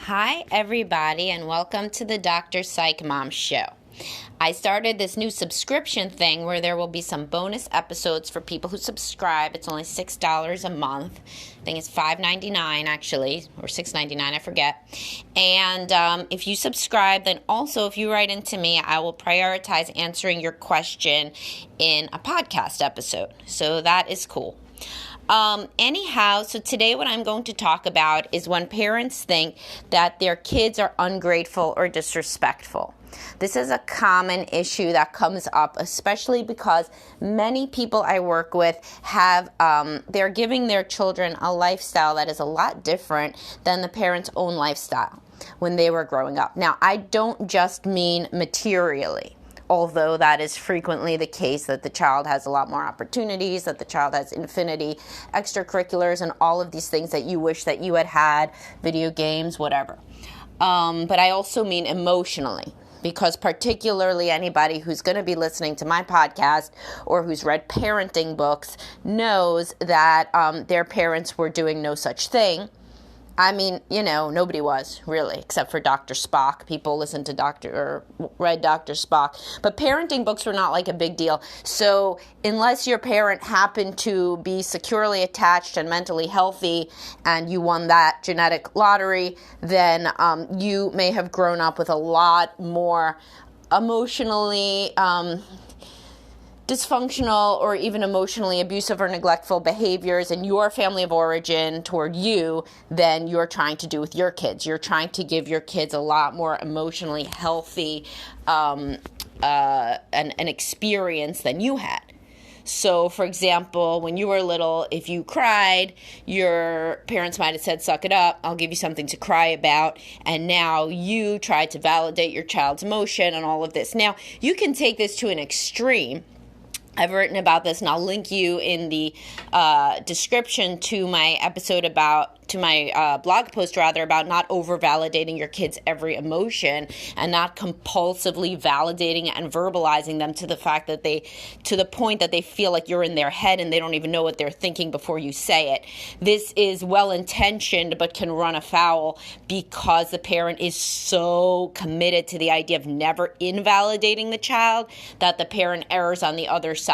Hi, everybody, and welcome to the Dr. Psych Mom Show. I started this new subscription thing where there will be some bonus episodes for people who subscribe. It's only $6 a month. I think it's $5.99 actually, or $6.99, I forget. And if you subscribe, then also if you write into me, I will prioritize answering your question in a podcast episode. So that is cool. Anyhow, so today what I'm going to talk about is when parents think that their kids are ungrateful or disrespectful. This is a common issue that comes up, especially because many people I work with have, they're giving their children a lifestyle that is a lot different than the parents' own lifestyle when they were growing up. Now, I don't just mean materially, although that is frequently the case, that the child has a lot more opportunities, that the child has infinity extracurriculars and all of these things that you wish that you had, video games, whatever. But I also mean emotionally, because particularly anybody who's going to be listening to my podcast or who's read parenting books knows that their parents were doing no such thing. I mean, nobody was, really, except for Dr. Spock. People listened to read Dr. Spock. But parenting books were not like a big deal. So unless your parent happened to be securely attached and mentally healthy and you won that genetic lottery, then you may have grown up with a lot more emotionally dysfunctional or even emotionally abusive or neglectful behaviors in your family of origin toward you than you're trying to do with your kids. You're trying to give your kids a lot more emotionally healthy an experience than you had. So, for example, when you were little, if you cried, your parents might have said, "Suck it up, I'll give you something to cry about." And now you try to validate your child's emotion and all of this. Now, you can take this to an extreme. I've written about this, and I'll link you in the description to my blog post about not over-validating your kids' every emotion and not compulsively validating and verbalizing them to the point that they feel like you're in their head and they don't even know what they're thinking before you say it. This is well-intentioned but can run afoul because the parent is so committed to the idea of never invalidating the child that the parent errs on the other side.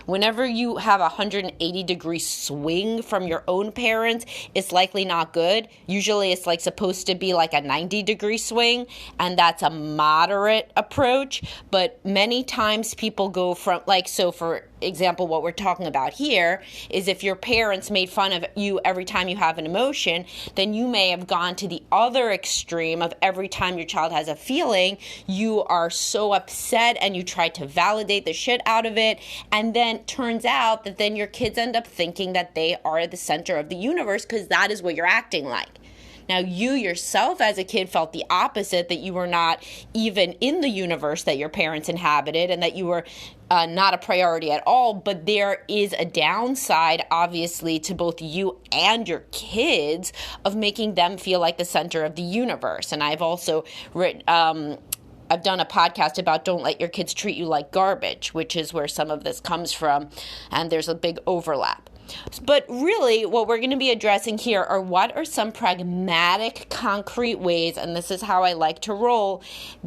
Whenever you have a 180-degree swing from your own parents, it's likely not good. Usually it's supposed to be like a 90-degree swing, and that's a moderate approach. But many times people go from, so for example, what we're talking about here is if your parents made fun of you every time you have an emotion, then you may have gone to the other extreme of every time your child has a feeling, you are so upset and you try to validate the shit out of it. And then turns out that then your kids end up thinking that they are the center of the universe because that is what you're acting like. Now, you yourself as a kid felt the opposite, that you were not even in the universe that your parents inhabited and that you were not a priority at all. But there is a downside, obviously, to both you and your kids of making them feel like the center of the universe. And I've also written... I've done a podcast about don't let your kids treat you like garbage, which is where some of this comes from, and there's a big overlap. But really, what we're going to be addressing here are what are some pragmatic, concrete ways, and this is how I like to roll,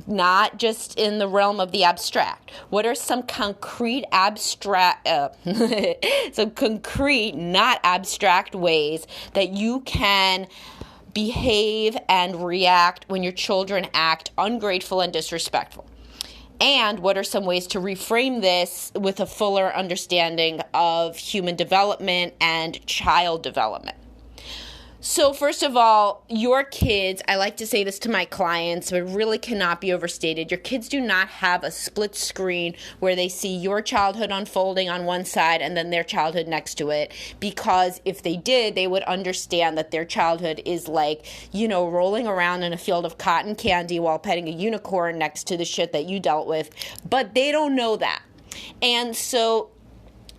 not just in the realm of the abstract. What are some concrete, not abstract ways that you can behave and react when your children act ungrateful and disrespectful? And what are some ways to reframe this with a fuller understanding of human development and child development? So first of all, your kids, I like to say this to my clients, but it really cannot be overstated. Your kids do not have a split screen where they see your childhood unfolding on one side and then their childhood next to it. Because if they did, they would understand that their childhood is rolling around in a field of cotton candy while petting a unicorn next to the shit that you dealt with. But they don't know that. And so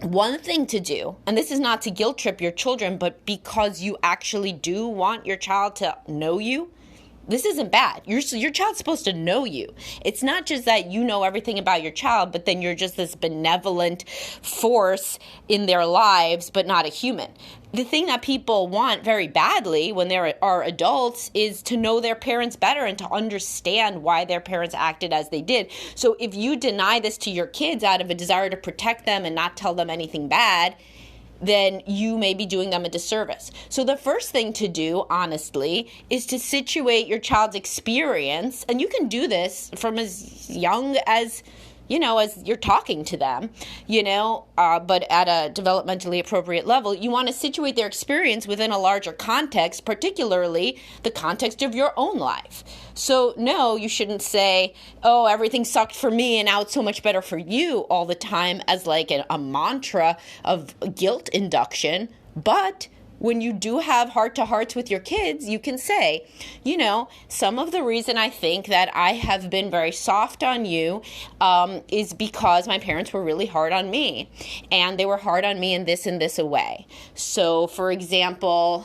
one thing to do, and this is not to guilt trip your children, but because you actually do want your child to know you this isn't bad. Your child's supposed to know you. It's not just that you know everything about your child, but then you're just this benevolent force in their lives, but not a human. The thing that people want very badly when they are adults is to know their parents better and to understand why their parents acted as they did. So if you deny this to your kids out of a desire to protect them and not tell them anything bad, then you may be doing them a disservice. So the first thing to do, honestly, is to situate your child's experience, and you can do this from as young as as you're talking to them, but at a developmentally appropriate level. You want to situate their experience within a larger context, particularly the context of your own life. So no, you shouldn't say, oh, everything sucked for me and now it's so much better for you all the time as like a mantra of guilt induction. But when you do have heart-to-hearts with your kids, you can say, some of the reason I think that I have been very soft on you is because my parents were really hard on me. And they were hard on me in this and this a way. So, for example,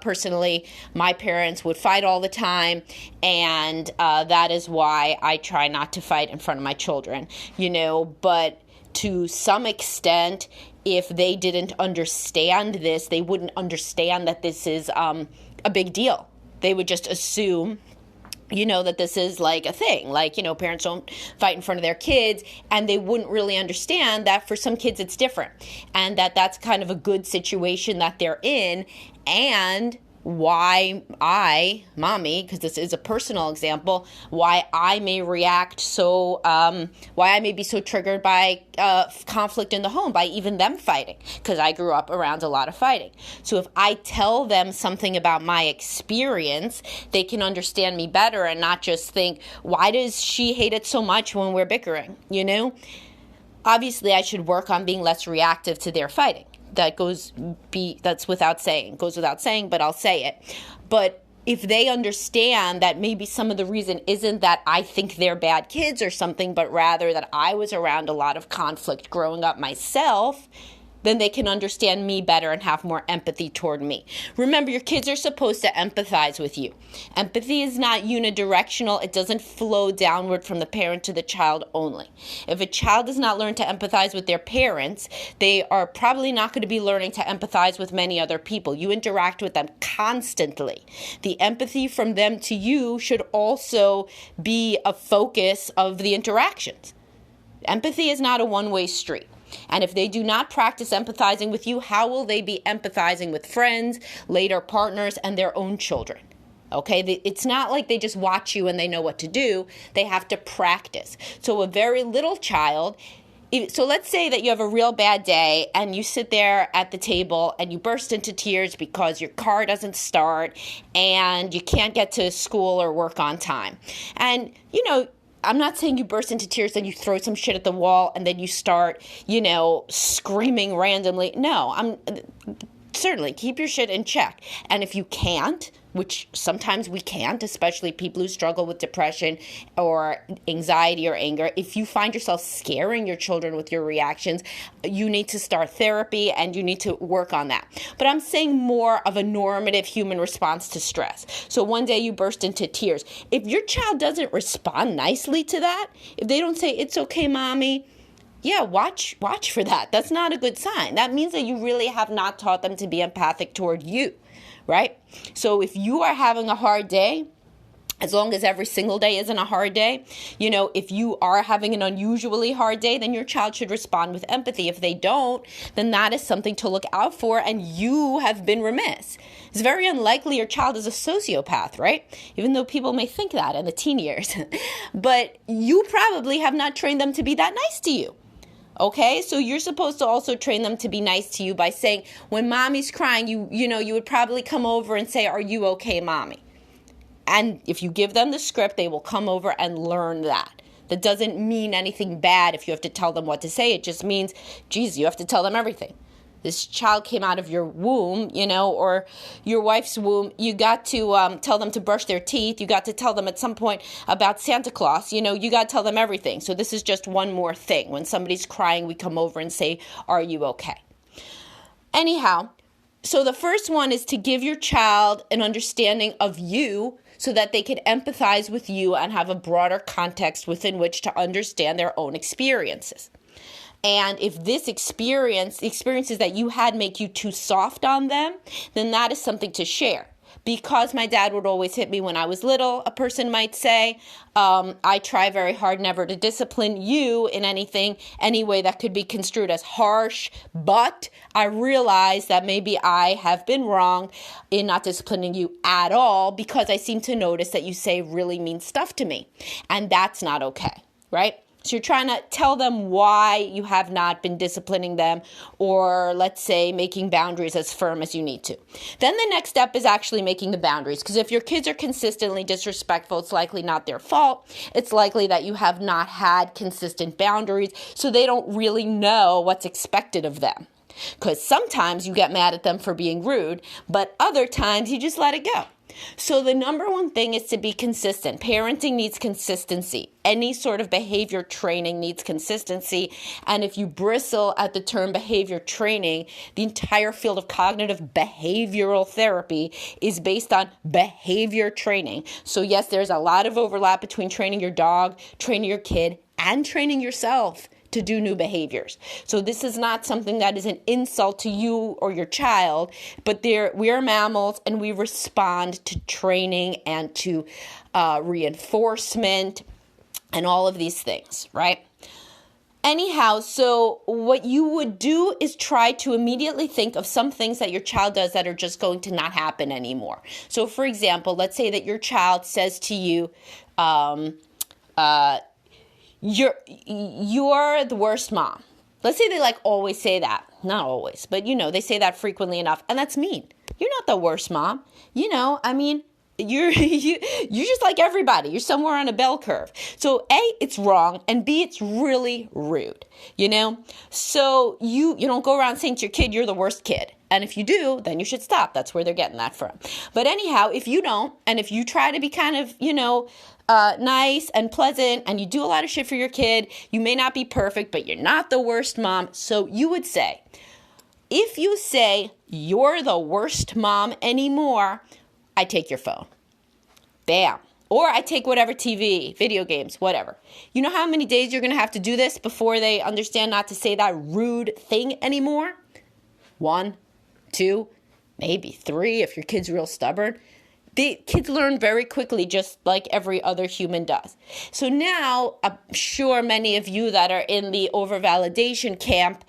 personally, my parents would fight all the time. And that is why I try not to fight in front of my children, but to some extent, if they didn't understand this, they wouldn't understand that this is a big deal. They would just assume, that this is like a thing. Like, parents don't fight in front of their kids, and they wouldn't really understand that for some kids it's different, and that that's kind of a good situation that they're in, and why mommy, because this is a personal example, why I may react so, why I may be so triggered by conflict in the home, by even them fighting, because I grew up around a lot of fighting. So if I tell them something about my experience, they can understand me better and not just think, why does she hate it so much when we're bickering, Obviously, I should work on being less reactive to their fighting. That's without saying, goes without saying, but I'll say it. But if they understand that maybe some of the reason isn't that I think they're bad kids or something, but rather that I was around a lot of conflict growing up myself, then they can understand me better and have more empathy toward me. Remember, your kids are supposed to empathize with you. Empathy is not unidirectional. It doesn't flow downward from the parent to the child only. If a child does not learn to empathize with their parents, they are probably not going to be learning to empathize with many other people. You interact with them constantly. The empathy from them to you should also be a focus of the interactions. Empathy is not a one-way street. And if they do not practice empathizing with you, how will they be empathizing with friends, later partners, and their own children? Okay, it's not like they just watch you and they know what to do. They have to practice. So a very little child, so let's say that you have a real bad day and you sit there at the table and you burst into tears because your car doesn't start and you can't get to school or work on time. And, I'm not saying you burst into tears and you throw some shit at the wall and then you start, screaming randomly. No, certainly keep your shit in check. And if you can't, which sometimes we can't, especially people who struggle with depression or anxiety or anger, if you find yourself scaring your children with your reactions, you need to start therapy and you need to work on that. But I'm saying more of a normative human response to stress. So one day you burst into tears. If your child doesn't respond nicely to that, if they don't say, "It's okay, mommy," yeah, watch for that. That's not a good sign. That means that you really have not taught them to be empathic toward you, right? So if you are having a hard day, as long as every single day isn't a hard day, if you are having an unusually hard day, then your child should respond with empathy. If they don't, then that is something to look out for, and you have been remiss. It's very unlikely your child is a sociopath, right? Even though people may think that in the teen years. But you probably have not trained them to be that nice to you. Okay, so you're supposed to also train them to be nice to you by saying, when mommy's crying, you would probably come over and say, "Are you okay, mommy?" And if you give them the script, they will come over and learn that. That doesn't mean anything bad if you have to tell them what to say. It just means, geez, you have to tell them everything. This child came out of your womb, or your wife's womb. You got to tell them to brush their teeth. You got to tell them at some point about Santa Claus. You got to tell them everything. So this is just one more thing. When somebody's crying, we come over and say, "Are you okay?" Anyhow, So the first one is to give your child an understanding of you so that they can empathize with you and have a broader context within which to understand their own experiences. And if this experience, the experiences that you had make you too soft on them, then that is something to share. Because my dad would always hit me when I was little, a person might say, I try very hard never to discipline you in anything, any way that could be construed as harsh, but I realize that maybe I have been wrong in not disciplining you at all because I seem to notice that you say really mean stuff to me. And that's not okay, right? So you're trying to tell them why you have not been disciplining them or, let's say, making boundaries as firm as you need to. Then the next step is actually making the boundaries, because if your kids are consistently disrespectful, it's likely not their fault. It's likely that you have not had consistent boundaries, so they don't really know what's expected of them. Because sometimes you get mad at them for being rude, but other times you just let it go. So the number one thing is to be consistent. Parenting needs consistency. Any sort of behavior training needs consistency. And if you bristle at the term behavior training, the entire field of cognitive behavioral therapy is based on behavior training. So yes, there's a lot of overlap between training your dog, training your kid, and training yourself to do new behaviors. So this is not something that is an insult to you or your child, but we are mammals and we respond to training and to reinforcement and all of these things, right? Anyhow, so what you would do is try to immediately think of some things that your child does that are just going to not happen anymore. So for example, let's say that your child says to you, you're the worst mom. Let's say they always say that. Not always, but they say that frequently enough. And that's mean. You're not the worst mom. You're just like everybody. You're somewhere on a bell curve. So A, it's wrong. And B, it's really rude. So you don't go around saying to your kid, you're the worst kid. And if you do, then you should stop. That's where they're getting that from. But anyhow, if you don't, and if you try to be kind of, nice and pleasant, and you do a lot of shit for your kid, you may not be perfect, but you're not the worst mom. So you would say, if you say you're the worst mom anymore, I take your phone. Bam. Or I take whatever TV, video games, whatever. You know how many days you're going to have to do this before they understand not to say that rude thing anymore? 1, 2, maybe 3 if your kid's real stubborn. The kids learn very quickly, just like every other human does. So now, I'm sure many of you that are in the over-validation camp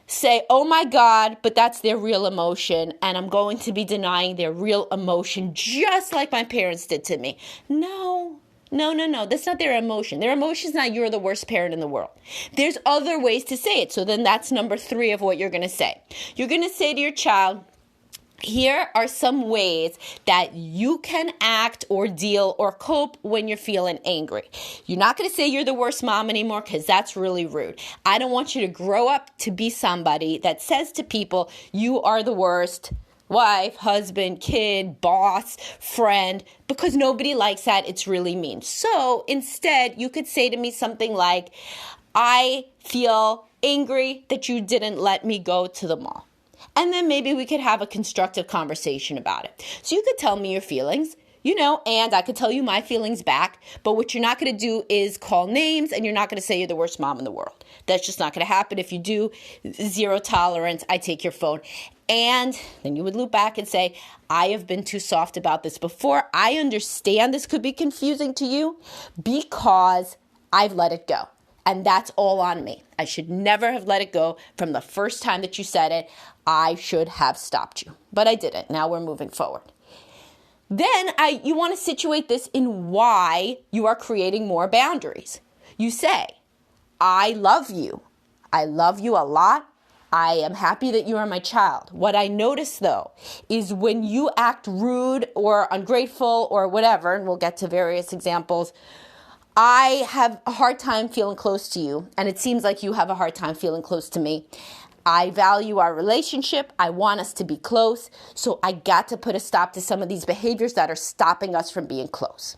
say, oh my God, but that's their real emotion, and I'm going to be denying their real emotion just like my parents did to me. No. That's not their emotion. Their emotion is not you're the worst parent in the world. There's other ways to say it. So then that's number 3 of what you're going to say. You're going to say to your child, here are some ways that you can act or deal or cope when you're feeling angry. You're not going to say you're the worst mom anymore because that's really rude. I don't want you to grow up to be somebody that says to people, you are the worst wife, husband, kid, boss, friend, because nobody likes that. It's really mean. So instead, you could say to me something like, I feel angry that you didn't let me go to the mall. And then maybe we could have a constructive conversation about it. So you could tell me your feelings, and I could tell you my feelings back. But what you're not going to do is call names, and you're not going to say you're the worst mom in the world. That's just not going to happen. If you do, 0 tolerance, I take your phone. And then you would loop back and say, I have been too soft about this before. I understand this could be confusing to you because I've let it go. And that's all on me. I should never have let it go from the first time that you said it. I should have stopped you. But I didn't. Now we're moving forward. Then you want to situate this in why you are creating more boundaries. You say, I love you. I love you a lot. I am happy that you are my child. What I notice, though, is when you act rude or ungrateful or whatever, and we'll get to various examples, I have a hard time feeling close to you, and it seems like you have a hard time feeling close to me. I value our relationship. I want us to be close, so I got to put a stop to some of these behaviors that are stopping us from being close.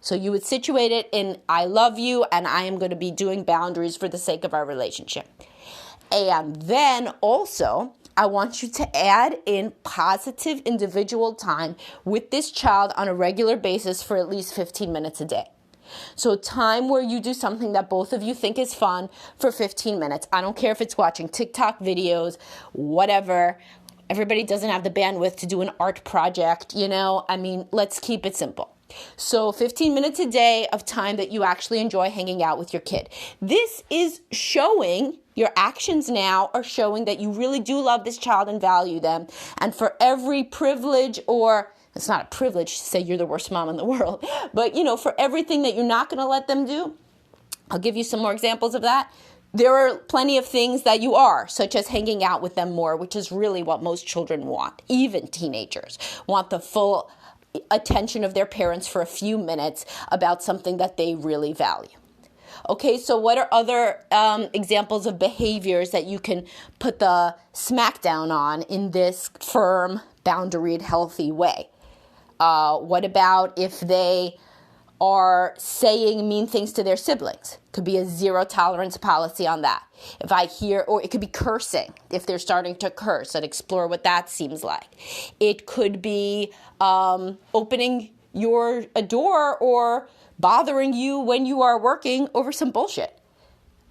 So you would situate it in, I love you, and I am going to be doing boundaries for the sake of our relationship. And then also, I want you to add in positive individual time with this child on a regular basis for at least 15 minutes a day. So time where you do something that both of you think is fun for 15 minutes. I don't care if it's watching TikTok videos, whatever. Everybody doesn't have the bandwidth to do an art project, let's keep it simple. So 15 minutes a day of time that you actually enjoy hanging out with your kid. This is showing, your actions now are showing that you really do love this child and value them. And for every privilege, or it's not a privilege to say you're the worst mom in the world, but for everything that you're not going to let them do, I'll give you some more examples of that. There are plenty of things that you are, such as hanging out with them more, which is really what most children want. Even teenagers want the full attention of their parents for a few minutes about something that they really value. Okay, so what are other examples of behaviors that you can put the smackdown on in this firm, boundaried, healthy way? What about if they are saying mean things to their siblings? Could be a zero tolerance policy on that. If I hear, or it could be cursing, if they're starting to curse, and explore what that seems like. It could be opening a door or bothering you when you are working over some bullshit.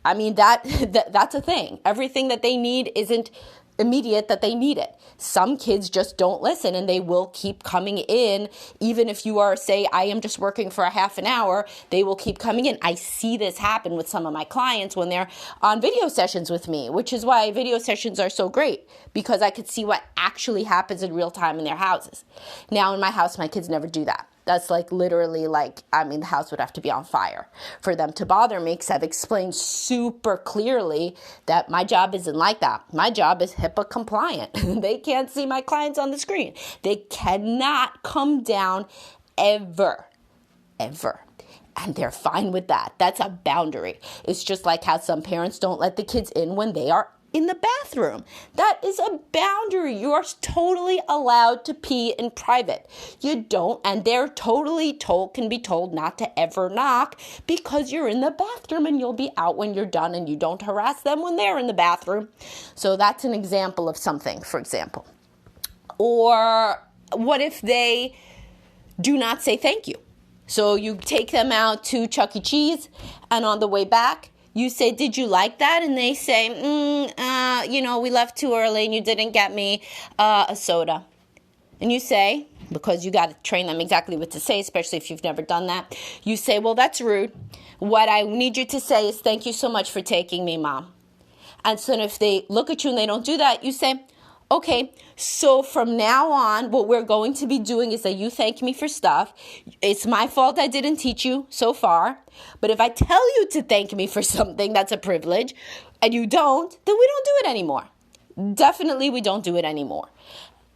That's a thing. Everything that they need isn't immediate that they need it. Some kids just don't listen and they will keep coming in. Even if you are, say, I am just working for a half an hour, they will keep coming in. I see this happen with some of my clients when they're on video sessions with me, which is why video sessions are so great, because I could see what actually happens in real time in their houses. Now in my house, my kids never do that. That's literally the house would have to be on fire for them to bother me, because I've explained super clearly that my job isn't like that. My job is HIPAA compliant. They can't see my clients on the screen. They cannot come down ever. And they're fine with that. That's a boundary. It's just like how some parents don't let the kids in when they are in the bathroom. That is a boundary. You are totally allowed to pee in private. You don't, and they're totally can be told not to ever knock because you're in the bathroom and you'll be out when you're done, and you don't harass them when they're in the bathroom. So that's an example of something, for example. Or what if they do not say thank you? So you take them out to Chuck E. Cheese, and on the way back, you say, did you like that? And they say, we left too early and you didn't get me a soda. And you say, because you got to train them exactly what to say, especially if you've never done that. You say, well, that's rude. What I need you to say is, thank you so much for taking me, Mom. And so if they look at you and they don't do that, you say, okay, so from now on, what we're going to be doing is that you thank me for stuff. It's my fault I didn't teach you so far. But if I tell you to thank me for something that's a privilege, and you don't, then we don't do it anymore. Definitely we don't do it anymore.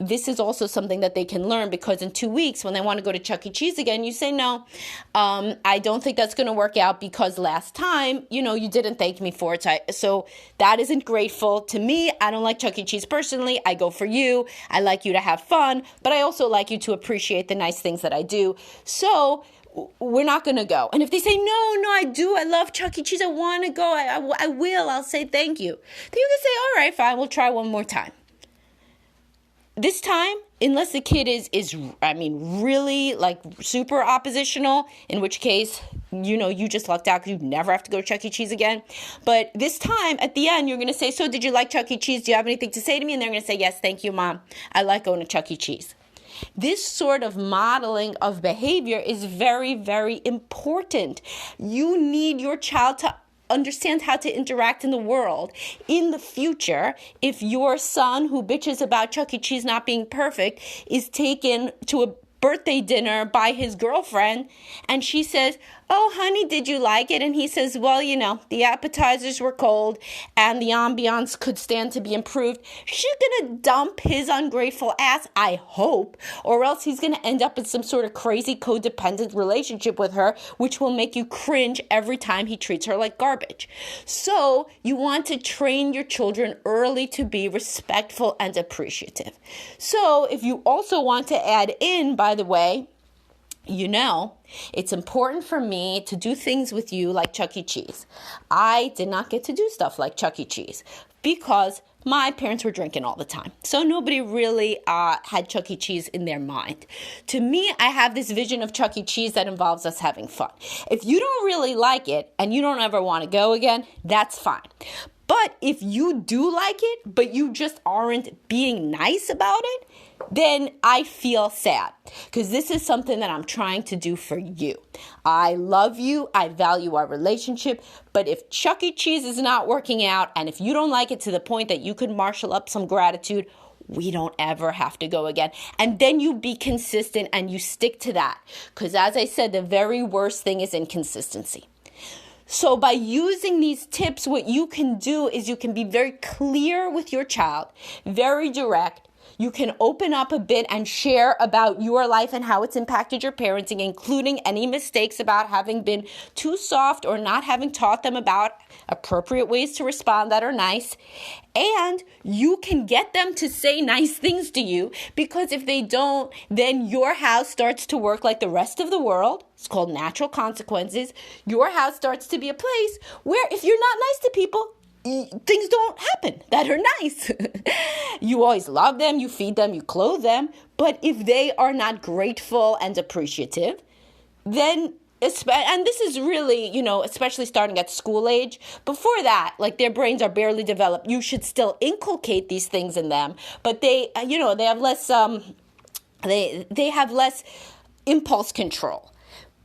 This is also something that they can learn, because in 2 weeks, when they want to go to Chuck E. Cheese again, you say, no, I don't think that's going to work out because last time, you didn't thank me for it. So that isn't grateful to me. I don't like Chuck E. Cheese personally. I go for you. I like you to have fun, but I also like you to appreciate the nice things that I do. So we're not going to go. And if they say, no, I do. I love Chuck E. Cheese. I want to go. I will. I'll say thank you. Then you can say, all right, fine. We'll try one more time. This time, unless the kid is really super oppositional, in which case, you just lucked out because you never have to go to Chuck E. Cheese again. But this time, at the end, you're going to say, so did you like Chuck E. Cheese? Do you have anything to say to me? And they're going to say, yes, thank you, Mom. I like going to Chuck E. Cheese. This sort of modeling of behavior is very, very important. You need your child to understand how to interact in the world. In the future, if your son who bitches about Chuck E. Cheese not being perfect is taken to a birthday dinner by his girlfriend and she says, oh, honey, did you like it? And he says, well, the appetizers were cold and the ambiance could stand to be improved. She's going to dump his ungrateful ass, I hope, or else he's going to end up in some sort of crazy codependent relationship with her, which will make you cringe every time he treats her like garbage. So you want to train your children early to be respectful and appreciative. So if you also want to add in, by the way, it's important for me to do things with you like Chuck E. Cheese. I did not get to do stuff like Chuck E. Cheese. because my parents were drinking all the time. So nobody really had Chuck E. Cheese in their mind. To me, I have this vision of Chuck E. Cheese that involves us having fun. If you don't really like it and you don't ever want to go again, that's fine. But if you do like it, but you just aren't being nice about it, then I feel sad, because this is something that I'm trying to do for you. I love you. I value our relationship. But if Chuck E. Cheese is not working out, and if you don't like it to the point that you could marshal up some gratitude, we don't ever have to go again. And then you be consistent and you stick to that. Because as I said, the very worst thing is inconsistency. So by using these tips, what you can do is you can be very clear with your child, very direct. You can open up a bit and share about your life and how it's impacted your parenting, including any mistakes about having been too soft or not having taught them about appropriate ways to respond that are nice. And you can get them to say nice things to you, because if they don't, then your house starts to work like the rest of the world. It's called natural consequences. Your house starts to be a place where if you're not nice to people, things don't happen that are nice. You always love them, you feed them, you clothe them. But if they are not grateful and appreciative, then, and this is really, especially starting at school age, before that, like their brains are barely developed, you should still inculcate these things in them. But they have less, they have less impulse control.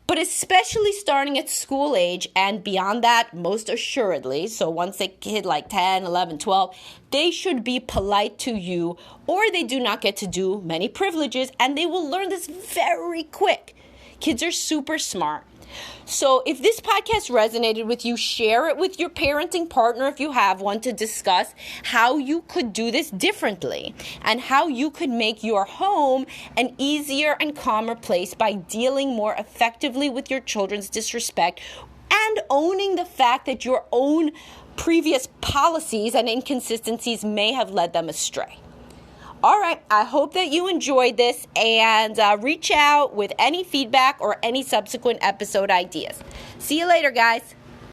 But especially starting at school age and beyond that, most assuredly, so once a kid like 10, 11, 12, they should be polite to you, or they do not get to do many privileges, and they will learn this very quick. Kids are super smart. So if this podcast resonated with you, share it with your parenting partner if you have one, to discuss how you could do this differently and how you could make your home an easier and calmer place by dealing more effectively with your children's disrespect and owning the fact that your own previous policies and inconsistencies may have led them astray. All right, I hope that you enjoyed this, and reach out with any feedback or any subsequent episode ideas. See you later, guys.